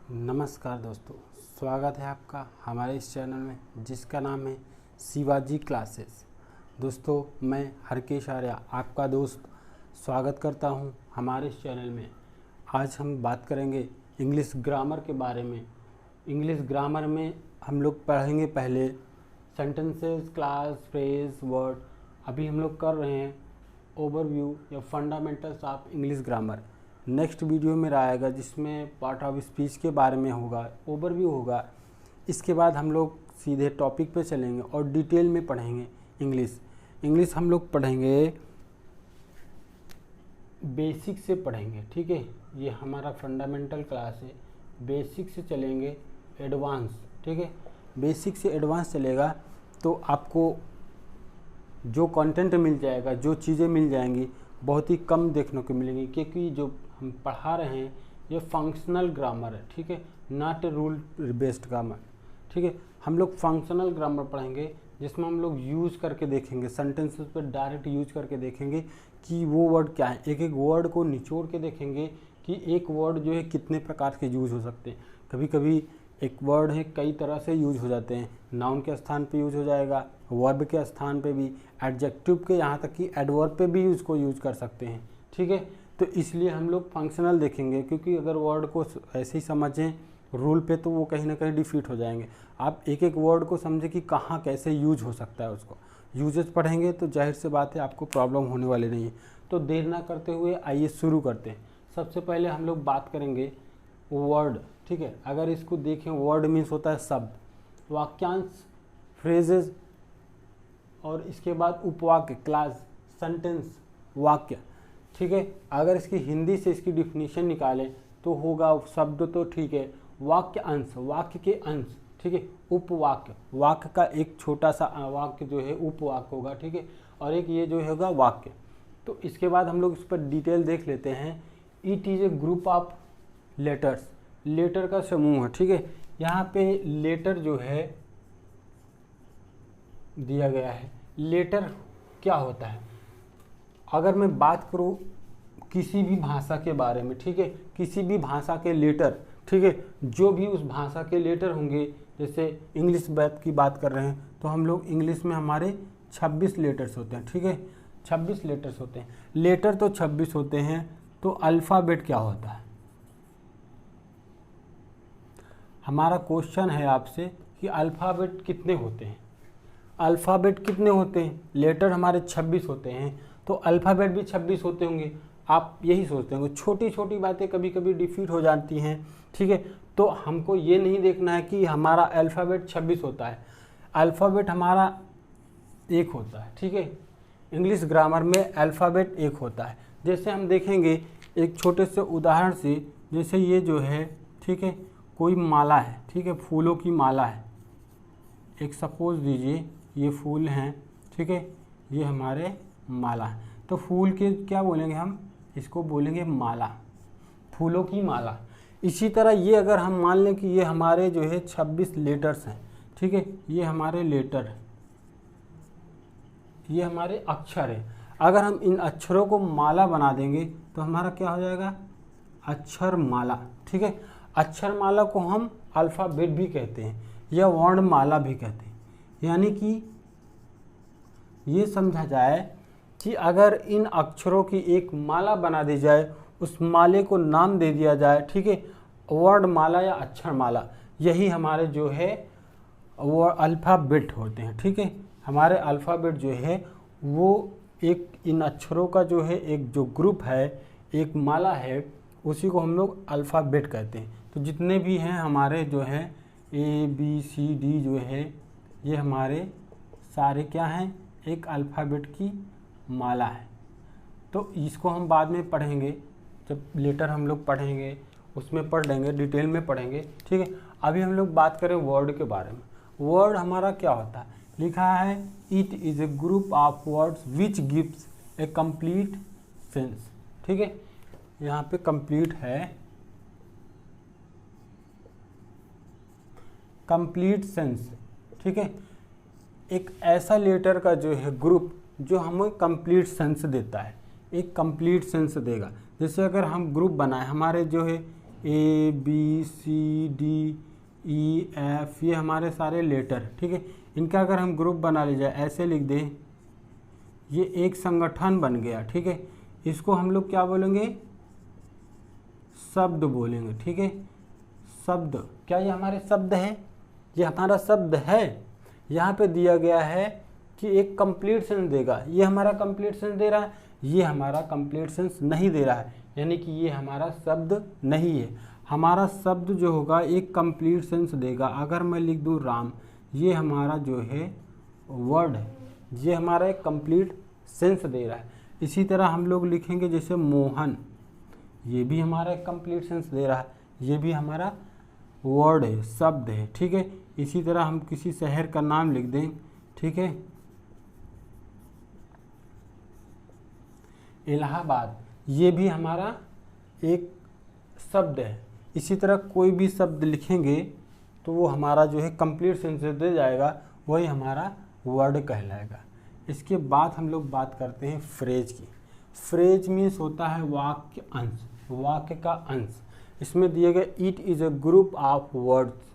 नमस्कार दोस्तों, स्वागत है आपका हमारे इस चैनल में जिसका नाम है शिवाजी क्लासेस। दोस्तों, मैं हरकेश आर्या आपका दोस्त स्वागत करता हूं हमारे इस चैनल में। आज हम बात करेंगे इंग्लिश ग्रामर के बारे में। इंग्लिश ग्रामर में हम लोग पढ़ेंगे पहले सेंटेंसेस, क्लास, फ्रेज, वर्ड। अभी हम लोग कर रहे हैं ओवरव्यू या fundamentals of English grammar. Next video मेरा आएगा जिसमें पार्ट ऑफ स्पीच के बारे में होगा, ओवरव्यू होगा। इसके बाद हम लोग सीधे टॉपिक पे चलेंगे और डिटेल में पढ़ेंगे इंग्लिश हम लोग पढ़ेंगे, बेसिक से पढ़ेंगे। ठीक है, ये हमारा फंडामेंटल क्लास है। बेसिक से चलेंगे एडवांस। ठीक है, बेसिक से एडवांस चलेगा तो आपको जो कंटेंट मिल जाएगा, जो चीज़ें मिल जाएंगी, बहुत ही कम देखने को मिलेंगी, क्योंकि जो हम पढ़ा रहे हैं ये फंक्शनल ग्रामर है। ठीक है, not a rule based grammar. ठीक है, हम लोग फंक्शनल ग्रामर पढ़ेंगे जिसमें हम लोग यूज़ करके देखेंगे, सेंटेंसेस पर डायरेक्ट यूज करके देखेंगे कि वो वर्ड क्या है। एक एक वर्ड को निचोड़ के देखेंगे कि एक वर्ड जो है कितने प्रकार के यूज़ हो सकते हैं। कभी कभी एक वर्ड है कई तरह से यूज हो जाते हैं। नाउन के स्थान पे यूज हो जाएगा, वर्ब के स्थान पे भी, एडजेक्टिव के, यहाँ तक कि एडवर्ब पे भी उसको यूज कर सकते हैं। ठीक है, तो इसलिए हम लोग फंक्शनल देखेंगे, क्योंकि अगर वर्ड को ऐसे ही समझें रूल पे तो वो कहीं ना कहीं डिफीट हो जाएंगे। आप एक एक वर्ड को समझें कि कहाँ कैसे यूज हो सकता है, उसको यूजेस पढ़ेंगे तो जाहिर सी बात है आपको प्रॉब्लम होने वाली नहीं है। तो देर ना करते हुए आइए शुरू करते हैं। सबसे पहले हम लोग बात करेंगे वर्ड। ठीक है, अगर इसको देखें, वर्ड मीन्स होता है शब्द, वाक्यांश, फ्रेजेस, और इसके बाद उपवाक्य, क्लास, सेंटेंस, वाक्य। ठीक है, अगर इसकी हिंदी से इसकी डिफिनीशन निकालें तो होगा शब्द तो ठीक है, वाक्य अंश, वाक्य के अंश। ठीक है, उपवाक्य, वाक्य का एक छोटा सा वाक्य जो है उपवाक्य होगा। ठीक है, और एक ये जो होगा वाक्य। तो इसके बाद हम लोग इस पर डिटेल देख लेते हैं। It is a group of letters, letter का समूह है। ठीक है, यहाँ पे लेटर जो है दिया गया है। लेटर क्या होता है? अगर मैं बात करूँ किसी भी भाषा के बारे में, ठीक है, किसी भी भाषा के लेटर, ठीक है, जो भी उस भाषा के लेटर होंगे, जैसे इंग्लिश बात की बात कर रहे हैं तो हम लोग इंग्लिश में हमारे 26 लेटर्स होते हैं। ठीक है, 26 लेटर्स होते हैं। लेटर तो 26 होते हैं, तो अल्फ़ाबेट क्या होता है? हमारा क्वेश्चन है आपसे कि अल्फ़ाबेट कितने होते हैं? अल्फ़ाबेट कितने होते हैं? लेटर हमारे 26 होते हैं, तो अल्फ़ाबेट भी 26 होते होंगे। आप यही सोचते होंगे। छोटी छोटी बातें कभी कभी डिफीट हो जाती हैं। ठीक है, तो हमको ये नहीं देखना है कि हमारा अल्फ़ाबेट 26 होता है, अल्फ़ाबेट हमारा एक होता है। ठीक है, इंग्लिश ग्रामर में अल्फ़ाबेट एक होता है। जैसे हम देखेंगे एक छोटे से उदाहरण से, जैसे ये जो है, ठीक है, कोई माला है, ठीक है, फूलों की माला है। एक सपोज दीजिए ये फूल हैं, ठीक है, ये हमारे माला है। तो फूल के क्या बोलेंगे हम? इसको बोलेंगे माला, फूलों की माला। इसी तरह ये अगर हम मान लें कि ये हमारे जो है 26 लेटर्स हैं, ठीक है, ये हमारे लेटर, ये हमारे अक्षर है। अगर हम इन अक्षरों को माला बना देंगे तो हमारा क्या हो जाएगा? अक्षर माला। ठीक है, अक्षर माला को हम अल्फ़ाबेट भी कहते हैं या वर्णमाला भी कहते हैं। यानी कि ये समझा जाए कि अगर इन अक्षरों की एक माला बना दी जाए, उस माले को नाम दे दिया जाए, ठीक है, वर्णमाला या अक्षर माला, यही हमारे जो है वो अल्फ़ाबेट होते हैं। ठीक है, हमारे अल्फ़ाबेट जो है वो एक इन अक्षरों का जो है एक जो ग्रुप है, एक माला है, उसी को हम लोग अल्फ़ाबेट कहते हैं। तो जितने भी हैं हमारे जो है ABCD जो है, ये हमारे सारे क्या हैं? एक अल्फ़ाबेट की माला है। तो इसको हम बाद में पढ़ेंगे, जब लेटर हम लोग पढ़ेंगे उसमें पढ़ लेंगे, डिटेल में पढ़ेंगे। ठीक है, अभी हम लोग बात करें वर्ड के बारे में। वर्ड हमारा क्या होता है? लिखा है it is a group of words which gives A complete sense. ठीक है, यहाँ पे कंप्लीट है, कंप्लीट सेंस। ठीक है, एक ऐसा लेटर का जो है ग्रुप जो हमें कंप्लीट सेंस देता है, एक कंप्लीट सेंस देगा। जैसे अगर हम ग्रुप बनाए, हमारे जो है A B C D E F, ये हमारे सारे लेटर, ठीक है। इनका अगर हम ग्रुप बना ले जाए, ऐसे लिख दें, ये एक संगठन बन गया, ठीक है। इसको हम लोग क्या बोलेंगे, शब्द बोलेंगे, ठीक है। शब्द, क्या ये हमारे शब्द है, ये हमारा शब्द है। यहाँ पे दिया गया है कि एक कंप्लीट सेंस देगा, ये हमारा कंप्लीट सेंस दे रहा है, ये हमारा कंप्लीट सेंस नहीं दे रहा है, यानी कि ये हमारा शब्द नहीं है। हमारा शब्द जो होगा एक कंप्लीट सेंस देगा। अगर मैं लिख दूँ राम, ये हमारा जो है वर्ड है, ये हमारा एक कंप्लीट सेंस दे रहा है। इसी तरह हम लोग लिखेंगे जैसे मोहन, ये भी हमारा एक कंप्लीट सेंस दे रहा है, ये भी हमारा वर्ड है, शब्द है, ठीक है। इसी तरह हम किसी शहर का नाम लिख दें, ठीक है, इलाहाबाद, ये भी हमारा एक शब्द है। इसी तरह कोई भी शब्द लिखेंगे तो वो हमारा जो है कंप्लीट सेंस दे जाएगा, वही हमारा वर्ड कहलाएगा। इसके बाद हम लोग बात करते हैं फ्रेज की। फ्रेज मीन्स होता है वाक्य अंश, वाक्य का अंश। इसमें दिए गए it is a group of words,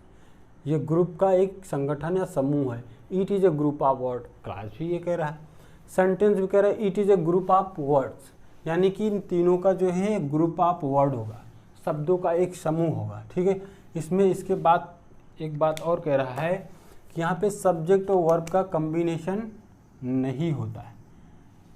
ये ग्रुप का एक संगठन या समूह है। It is a group of word, class भी ये कह रहा है, सेंटेंस भी कह रहा है it is a group of words, यानी कि इन तीनों का जो है ग्रुप ऑफ वर्ड होगा, शब्दों का एक समूह होगा, ठीक है। इसमें इसके बाद एक बात और कह रहा है कि यहाँ पे सब्जेक्ट और वर्ब का कम्बिनेशन नहीं होता है,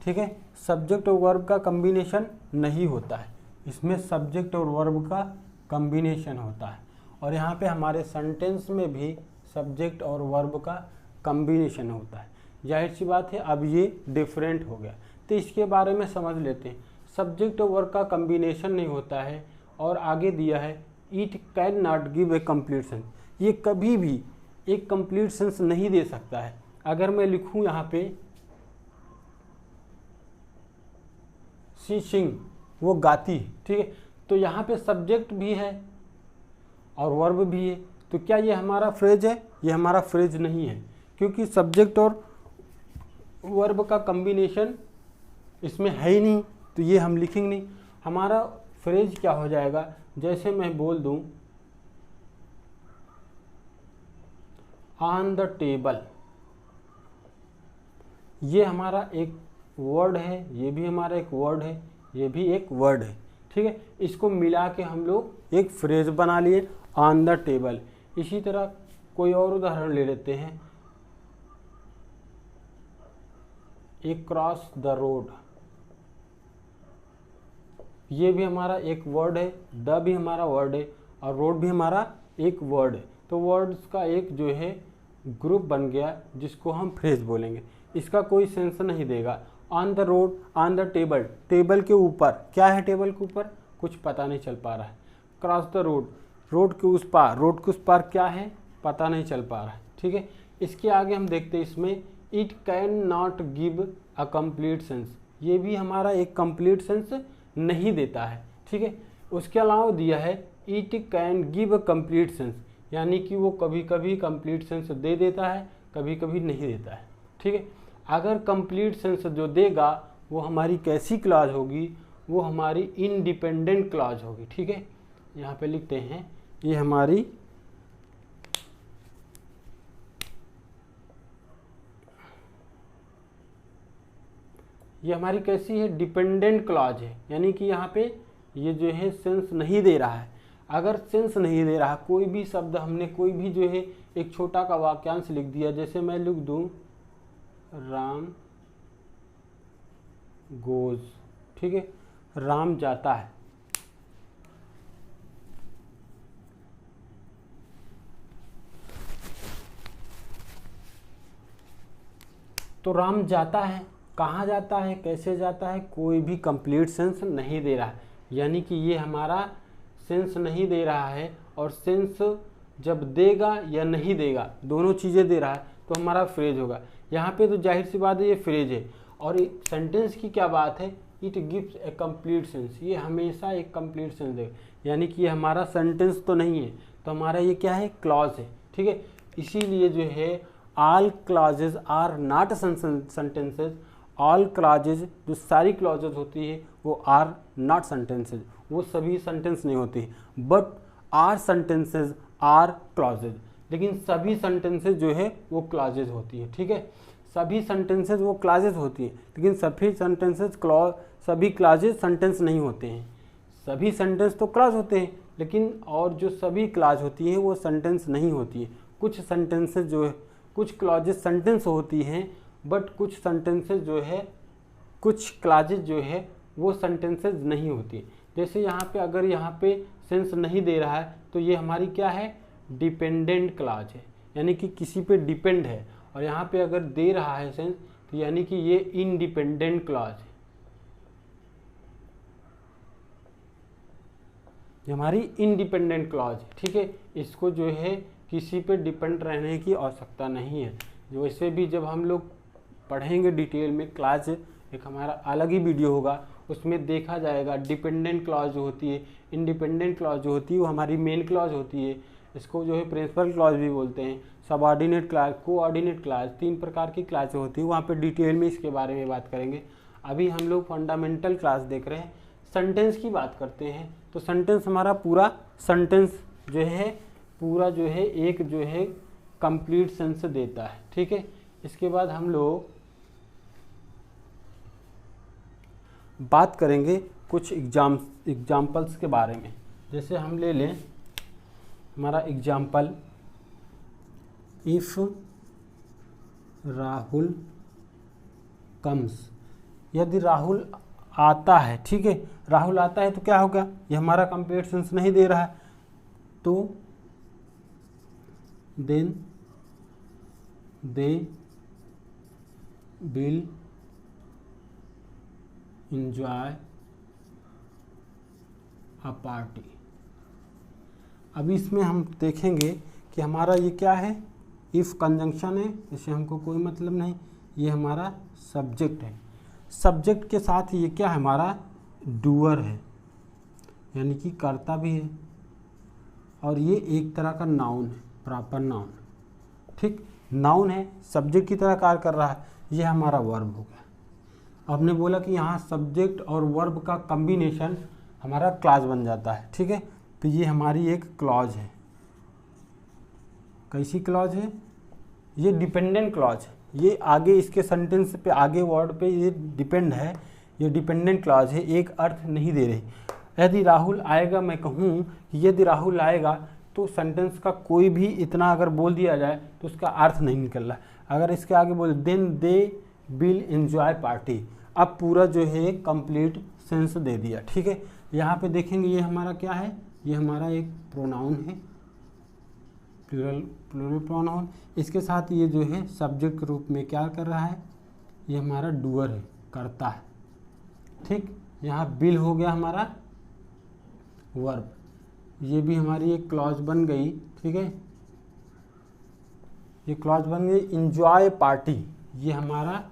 ठीक है। सब्जेक्ट और वर्ब का कम्बिनेशन नहीं होता है, इसमें सब्जेक्ट और वर्ब का कम्बिनेशन होता है। और यहाँ पे हमारे सेंटेंस में भी सब्जेक्ट और वर्ब का कम्बिनेशन होता है। जाहिर सी बात है अब ये डिफरेंट हो गया, तो इसके बारे में समझ लेते हैं। सब्जेक्ट और वर्ब का कम्बिनेशन नहीं होता है, और आगे दिया है it can not give a complete sense, ये कभी भी एक कंप्लीट सेंस नहीं दे सकता है। अगर मैं लिखूं यहाँ पे शी सिंग, वो गाती है, ठीक है, तो यहाँ पे सब्जेक्ट भी है और वर्ब भी है, तो क्या ये हमारा फ्रेज है? ये हमारा फ्रेज नहीं है, क्योंकि सब्जेक्ट और वर्ब का कम्बिनेशन इसमें है ही नहीं, तो ये हम लिखेंगे नहीं। हमारा फ्रेज क्या हो जाएगा, जैसे मैं बोल दूं ऑन द टेबल, ये हमारा एक वर्ड है, ये भी हमारा एक वर्ड है, ये भी एक वर्ड है, ठीक है। इसको मिला के हम लोग एक फ्रेज बना लिए, ऑन द टेबल। इसी तरह कोई और उदाहरण ले लेते हैं, अक्रॉस द रोड, ये भी हमारा एक वर्ड है, द भी हमारा वर्ड है और रोड भी हमारा एक वर्ड है। तो वर्ड्स का एक जो है ग्रुप बन गया, जिसको हम फ्रेज बोलेंगे। इसका कोई सेंस नहीं देगा। On the road, on the table, table के ऊपर, क्या है टेबल के ऊपर, कुछ पता नहीं चल पा रहा है। क्रॉस द रोड, रोड के उस पार, रोड के उस पार क्या है, पता नहीं चल पा रहा है, ठीक है। इसके आगे हम देखते हैं इसमें it can not give a complete sense, ये भी हमारा एक कंप्लीट सेंस नहीं देता है, ठीक है। उसके अलावा दिया है it can give a complete sense, यानी कि वो कभी कभी कंप्लीट सेंस दे देता है, कभी कभी नहीं देता है, ठीक है। अगर कंप्लीट सेंस जो देगा वो हमारी कैसी क्लॉज होगी, वो हमारी इंडिपेंडेंट क्लॉज होगी, ठीक है। यहाँ पे लिखते हैं ये हमारी कैसी है, डिपेंडेंट क्लॉज है, यानी कि यहाँ पे ये जो है सेंस नहीं दे रहा है। अगर सेंस नहीं दे रहा, कोई भी शब्द हमने कोई भी जो है एक छोटा का वाक्यांश लिख दिया, जैसे मैं लिख दूं राम गोज, ठीक है, राम जाता है, तो राम जाता है, कहाँ जाता है, कैसे जाता है, कोई भी कंप्लीट सेंस नहीं दे रहा है, यानी कि ये हमारा सेंस नहीं दे रहा है। और सेंस जब देगा या नहीं देगा, दोनों चीज़ें दे रहा है, तो हमारा फ्रेज होगा। यहाँ पे तो जाहिर सी बात है ये फ्रेज है। और सेंटेंस की क्या बात है, it gives A complete sense, ये हमेशा एक कंप्लीट सेंस देगा, यानी कि ये हमारा सेंटेंस तो नहीं है, तो हमारा ये क्या है, क्लॉज है, ठीक है। इसीलिए जो है all clauses are not sentences, all clauses जो सारी क्लॉजेज होती है वो आर नॉट सेंटेंसेज, वो सभी सेंटेंस नहीं होती, but are sentences are clauses, लेकिन सभी सेंटेंसेज जो है वो क्लॉजेज होती है, ठीक है। सभी सेंटेंसेज वो क्लॉजेज होती है, लेकिन सभी सेंटेंसेज सभी क्लॉजेज सेंटेंस नहीं होते हैं। सभी सेंटेंस तो क्लॉज होते हैं, लेकिन और जो सभी क्लॉज होती हैं वो सेंटेंस नहीं होती है। कुछ सेंटेंसेज जो है, कुछ क्लॉजेज सेंटेंस होती हैं, बट कुछ सेंटेंसेज जो है, कुछ क्लॉजेज जो है वो सेंटेंसेज नहीं होती। जैसे यहाँ पे अगर यहाँ पे सेंस नहीं दे रहा है तो ये हमारी क्या है, डिपेंडेंट क्लॉज है, यानी कि किसी पे डिपेंड है। और यहाँ पे अगर दे रहा है सेंस तो यानी कि ये इंडिपेंडेंट क्लॉज है, ये हमारी इंडिपेंडेंट क्लॉज है, ठीक है। इसको जो है किसी पे डिपेंड रहने की आवश्यकता नहीं है। जो वैसे भी जब हम लोग पढ़ेंगे डिटेल में, क्लॉज एक हमारा अलग ही वीडियो होगा, उसमें देखा जाएगा डिपेंडेंट क्लॉज जो होती है, इंडिपेंडेंट क्लॉज जो होती है वो हमारी मेन क्लॉज होती है। इसको जो है प्रिंसिपल क्लॉज भी बोलते हैं, सबऑर्डिनेट क्लॉज, कोऑर्डिनेट क्लॉज, 3 प्रकार की क्लॉज होती है। वहाँ पे डिटेल में इसके बारे में बात करेंगे। अभी हम लोग फंडामेंटल क्लॉज देख रहे हैं। सेंटेंस की बात करते हैं तो सेंटेंस हमारा पूरा सेंटेंस जो है पूरा जो है एक जो है कंप्लीट सेंस देता है, ठीक है। इसके बाद हम लोग बात करेंगे कुछ एग्जाम्पल्स के बारे में। जैसे हम ले लें हमारा एग्जाम्पल, इफ राहुल कम्स, यदि राहुल आता है, ठीक है, राहुल आता है तो क्या होगा, ये हमारा कंप्लीट सेंस नहीं दे रहा है, तो then they will enjoy a party। अभी इसमें हम देखेंगे कि हमारा ये क्या है, इफ कंजंक्शन है, इससे हमको कोई मतलब नहीं, ये हमारा सब्जेक्ट है। सब्जेक्ट के साथ ये क्या है, हमारा डूअर है, यानी कि कर्ता भी है, और ये एक तरह का नाउन है, प्रॉपर नाउन, ठीक। नाउन है, सब्जेक्ट की तरह कार्य कर रहा है, ये हमारा वर्ब हो गया। हमने बोला कि यहाँ सब्जेक्ट और वर्ब का कॉम्बिनेशन हमारा क्लॉज बन जाता है, ठीक है। तो ये हमारी एक क्लॉज है। कैसी क्लॉज है, ये डिपेंडेंट क्लॉज है, ये आगे इसके सेंटेंस पे, आगे वर्ड पे ये डिपेंड है, ये डिपेंडेंट क्लॉज है, एक अर्थ नहीं दे रही। यदि राहुल आएगा, मैं कहूँ कि यदि राहुल आएगा, तो सेंटेंस का कोई भी इतना अगर बोल दिया जाए तो उसका अर्थ नहीं निकल रहा है। अगर इसके आगे बोले then they will enjoy party, अब पूरा जो है कंप्लीट सेंस दे दिया, ठीक है। यहाँ पे देखेंगे ये हमारा क्या है, ये हमारा एक प्रोनाउन है, प्लूरल प्रोनाउन। इसके साथ ये जो है सब्जेक्ट के रूप में क्या कर रहा है, ये हमारा डूअर है, करता है, ठीक। यहाँ विल हो गया हमारा वर्ब, ये भी हमारी एक क्लॉज बन गई, ठीक है। ये क्लॉज बन गई। एंजॉय पार्टी, ये हमारा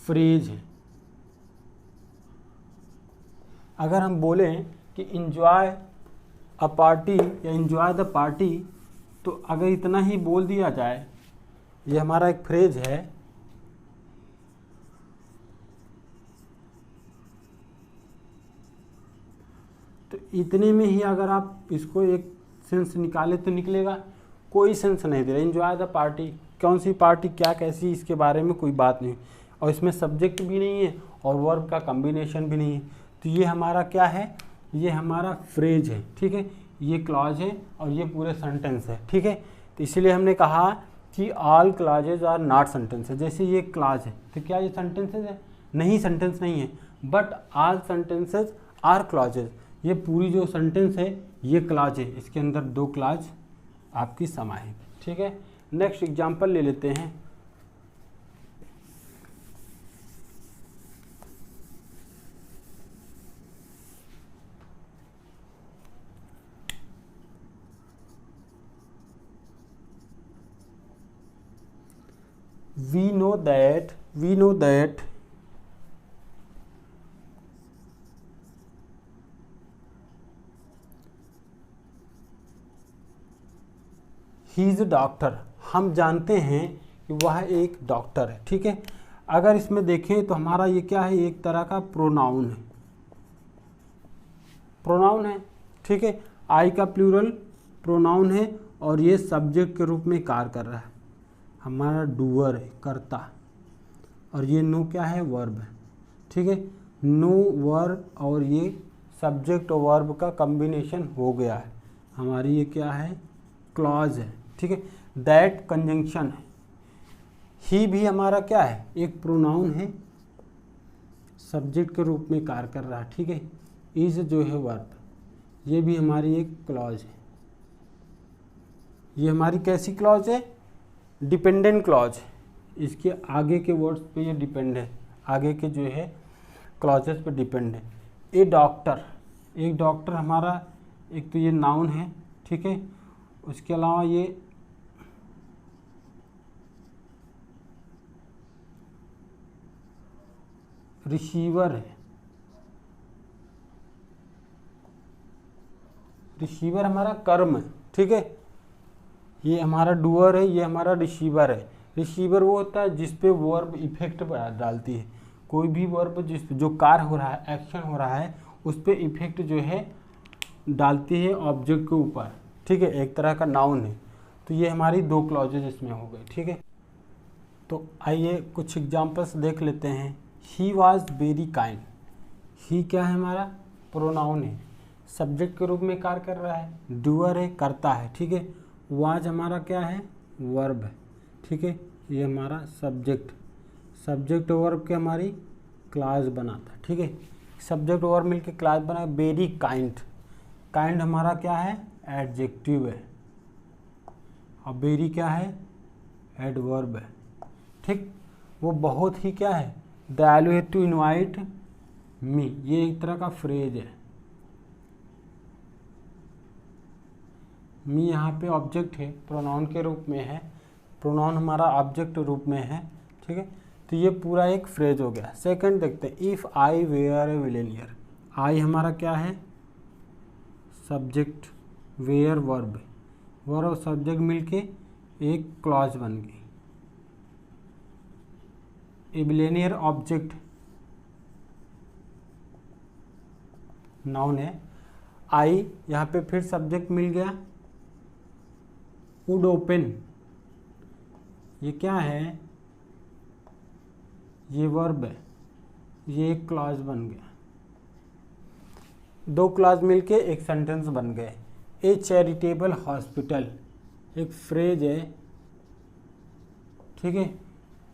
फ्रेज है। अगर हम बोलें कि एंजॉय अ पार्टी या एंजॉय द पार्टी, तो अगर इतना ही बोल दिया जाए, ये हमारा एक फ्रेज है, तो इतने में ही अगर आप इसको एक सेंस निकाले तो निकलेगा, कोई सेंस नहीं दे रहा। एंजॉय द पार्टी, कौन सी पार्टी, क्या कैसी, इसके बारे में कोई बात नहीं, और इसमें सब्जेक्ट भी नहीं है और वर्ब का कॉम्बिनेशन भी नहीं है। तो ये हमारा क्या है, ये हमारा फ्रेज है, ठीक है। ये क्लॉज है और ये पूरे सेंटेंस है, ठीक है। तो इसीलिए हमने कहा कि all clauses are not sentences. जैसे ये क्लॉज है तो क्या ये सेंटेंसेस है, नहीं, सेंटेंस नहीं है, but all sentences are clauses. ये पूरी जो सेंटेंस है ये क्लॉज है, इसके अंदर 2 क्लॉज आपकी समाये, ठीक है। नेक्स्ट एग्जांपल ले लेते हैं। we know that he is a doctor, हम जानते हैं कि वह एक डॉक्टर है, ठीक है। अगर इसमें देखें तो हमारा ये क्या है, एक तरह का प्रोनाउन है, प्रोनाउन है, ठीक है। आई का प्लूरल प्रोनाउन है और ये सब्जेक्ट के रूप में कार्य कर रहा है, हमारा डूअर है, कर्ता। और ये नो क्या है, वर्ब है, ठीक है। नो वर्ब और ये सब्जेक्ट और वर्ब का कॉम्बिनेशन हो गया है, हमारी ये क्या है, क्लॉज है, ठीक है। दैट कंजंक्शन है। ही भी हमारा क्या है, एक प्रोनाउन है, सब्जेक्ट के रूप में कार्य कर रहा है, ठीक है। इज जो है वर्ब, ये भी हमारी एक क्लॉज है। ये हमारी कैसी क्लॉज है, डिपेंडेंट क्लॉज है। इसके आगे के वर्ड्स पे ये डिपेंड है, आगे के जो है क्लॉजेस पे डिपेंड है। ए डॉक्टर, एक डॉक्टर हमारा एक तो ये नाउन है, ठीक है। उसके अलावा ये रिसीवर है, रिसीवर हमारा कर्म है, ठीक है। ये हमारा डूअर है, ये हमारा रिसीवर है। रिसीवर वो होता है जिस पे वर्ब इफेक्ट डालती है, कोई भी वर्ब जिस जो कार्य हो रहा है, एक्शन हो रहा है, उस पे इफेक्ट जो है डालती है ऑब्जेक्ट के ऊपर, ठीक है। एक तरह का नाउन है। तो ये हमारी दो क्लॉजेज इसमें हो गई, ठीक है। तो आइए कुछ एग्जांपल्स देख लेते हैं। ही वॉज वेरी काइंड, ही क्या है, हमारा प्रोनाउन है, सब्जेक्ट के रूप में कार्य कर रहा है, डूअर है, करता है, ठीक है। वाज हमारा क्या है, वर्ब है, ठीक है। ये हमारा सब्जेक्ट, सब्जेक्ट और वर्ब के हमारी क्लास बनाता है, ठीक है। सब्जेक्ट और वर्ब मिलके क्लास बना। वेरी काइंड, काइंड हमारा क्या है, एडजेक्टिव है, और वेरी क्या है, एडवर्ब है, ठीक। वो बहुत ही क्या है, दयालु है, टू इनवाइट मी, ये एक तरह का फ्रेज है। मी यहाँ पे ऑब्जेक्ट है, प्रोनाउन के रूप में है, प्रोनाउन हमारा ऑब्जेक्ट रूप में है, ठीक है। तो ये पूरा एक फ्रेज हो गया। सेकंड देखते हैं, इफ़ आई वेयर ए विलेनियर, आई हमारा क्या है, सब्जेक्ट, वेयर वर्ब, वर्ब और सब्जेक्ट मिलके एक क्लॉज बन गई। ए विलेनियर ऑब्जेक्ट नाउन है, आई यहाँ पे फिर सब्जेक्ट मिल गया, वुड ओपन, ये क्या है, ये वर्ब है, ये एक क्लॉज बन गया। दो क्लॉज मिलके एक सेंटेंस बन गए। ए चैरिटेबल हॉस्पिटल एक फ्रेज है, ठीक है,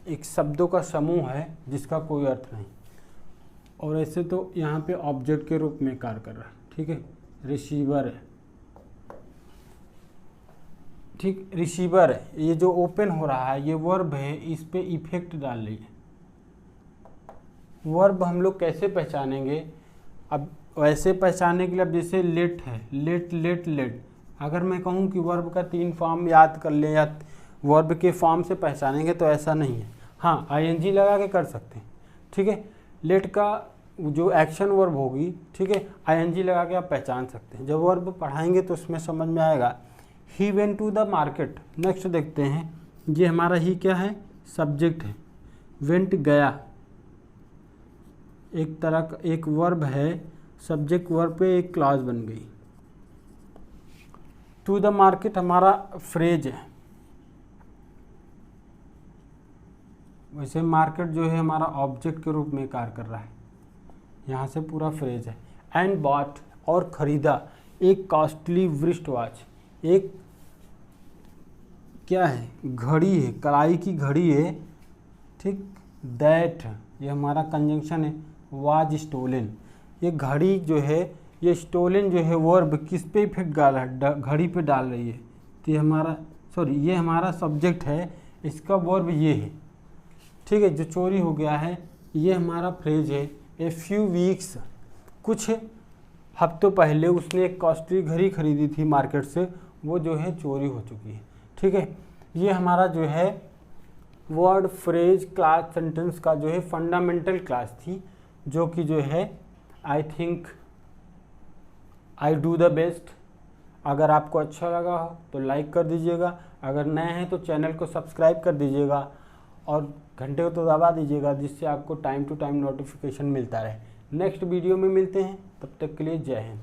एक शब्दों का समूह है जिसका कोई अर्थ नहीं, और ऐसे तो यहाँ पे ऑब्जेक्ट के रूप में कार्य कर रहा है, ठीक है। रिसीवर है, ठीक, रिसीवर है। ये जो ओपन हो रहा है ये वर्ब है, इस पे इफेक्ट डाल रही है। वर्ब हम लोग कैसे पहचानेंगे, अब वैसे पहचानने के लिए, अब जैसे लेट है, लेट लेट लेट, अगर मैं कहूँ कि वर्ब का 3 फॉर्म याद कर ले या वर्ब के फॉर्म से पहचानेंगे तो ऐसा नहीं है। हाँ, आईएनजी लगा के कर सकते हैं, ठीक है। लेट का जो एक्शन वर्ब होगी, ठीक है, आईएनजी लगा के आप पहचान सकते हैं। जब वर्ब पढ़ाएंगे तो उसमें समझ में आएगा। He went to the market, next देखते हैं, ये हमारा ही क्या है, सब्जेक्ट है, वेंट गया, एक तरह का एक वर्ब है, सब्जेक्ट वर्ब पे एक क्लॉज बन गई। टू द मार्केट हमारा फ्रेज है, वैसे मार्केट जो है हमारा ऑब्जेक्ट के रूप में कार्य कर रहा है, यहाँ से पूरा फ्रेज है। एंड बॉट और खरीदा एक कॉस्टली वृष्ट वॉच, एक क्या है, घड़ी है, कलाई की घड़ी है, ठीक। दैट ये हमारा कंजंक्शन है, वाज स्टोलन, ये घड़ी जो है, ये स्टोलन जो है वर्ब किस पे इफेक्ट डाल रहा है, घड़ी पे डाल रही है। तो ये हमारा ये हमारा सब्जेक्ट है, इसका वर्ब ये है, ठीक है, जो चोरी हो गया है। ये हमारा फ्रेज है। ए फ्यू वीक्स, कुछ हफ्तों पहले उसने एक कॉस्टली घड़ी खरीदी थी मार्केट से, वो जो है चोरी हो चुकी है, ठीक है। ये हमारा जो है वर्ड, फ्रेज, क्लास, सेंटेंस का जो है फंडामेंटल क्लास थी, जो कि जो है I think, I do the best. अगर आपको अच्छा लगा हो तो लाइक कर दीजिएगा, अगर नए हैं तो चैनल को सब्सक्राइब कर दीजिएगा और घंटे को तो दबा दीजिएगा, जिससे आपको टाइम टू टाइम नोटिफिकेशन मिलता रहे। नेक्स्ट वीडियो में मिलते हैं, तब तक के लिए जय हिंद।